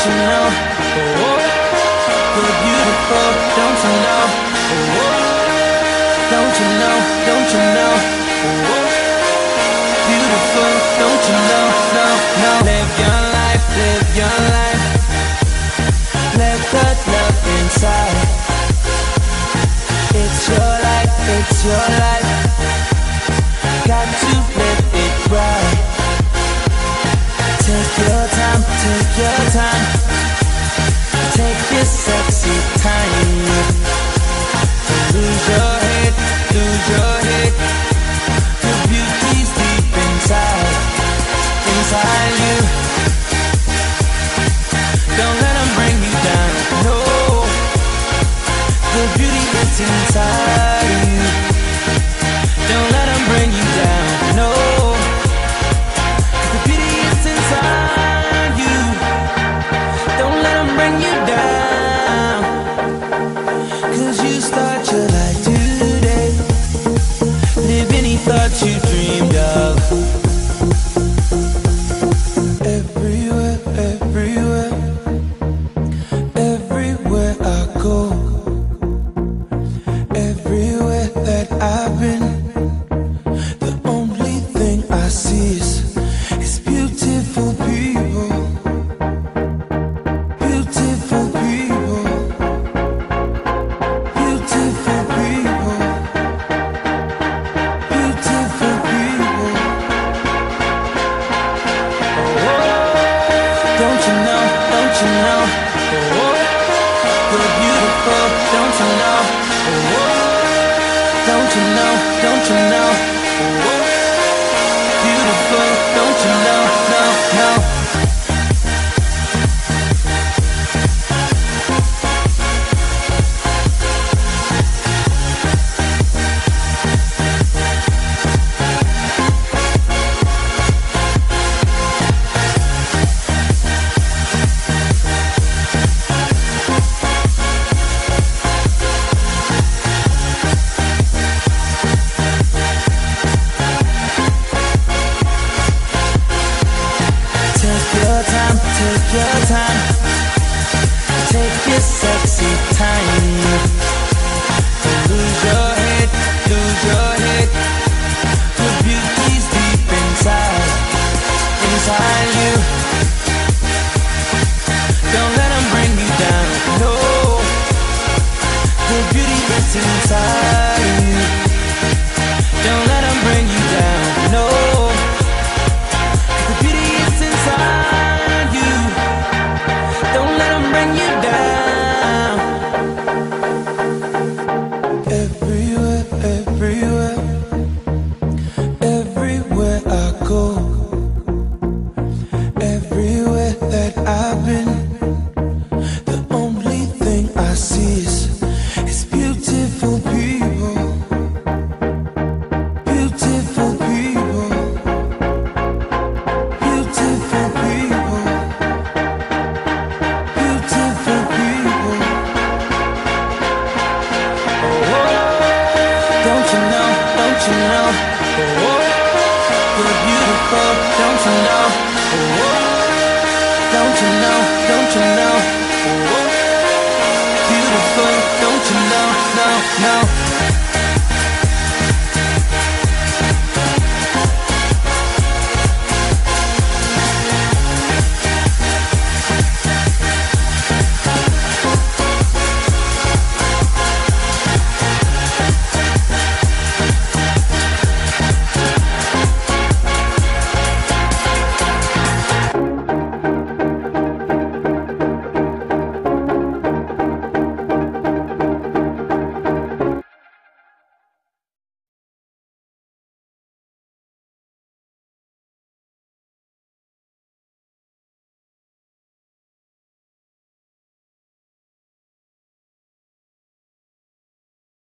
you know? Oh, you're beautiful, don't you know? Oh, don't you know? Don't you know? Oh, beautiful, don't you know? No, no. Live your life, live your life. Let the love inside. It's your life, it's your life. Got to live it right. Take your time, take your time. Take this sexy time. Lose your head, lose your head. Your beauty's deep inside, inside you. Don't let them bring you down, no. The beauty is inside you. Don't let them bring you down, no. The beauty is inside you. Don't let them bring you down. 'Cause you start your life today. Live any thought you dreamed of. Everywhere, everywhere, everywhere I go. Everywhere that I've been, the only thing I see is beautiful people. Beautiful people. Beautiful people. Beautiful people. Oh, don't you know? Don't you know? Oh, you're beautiful, don't you know? Oh, don't you know? Don't you know? Oh, beautiful, don't you know? No, no. Take your time, take your time. Take your sexy time. Lose your head, lose your head. Your beauty's deep inside, inside you. Don't let them bring you down, no. The beauty is inside you. Don't let them bring you down, no. The beauty is inside you. Don't let them bring you down. Everywhere, everywhere, everywhere I go. Everywhere that I've been, the only thing I see is beautiful people. Beautiful people. Beautiful people. Beautiful people. Oh, don't you know? Don't you know? Oh, you're beautiful, don't you know? Oh, don't you know? Don't you know? Oh,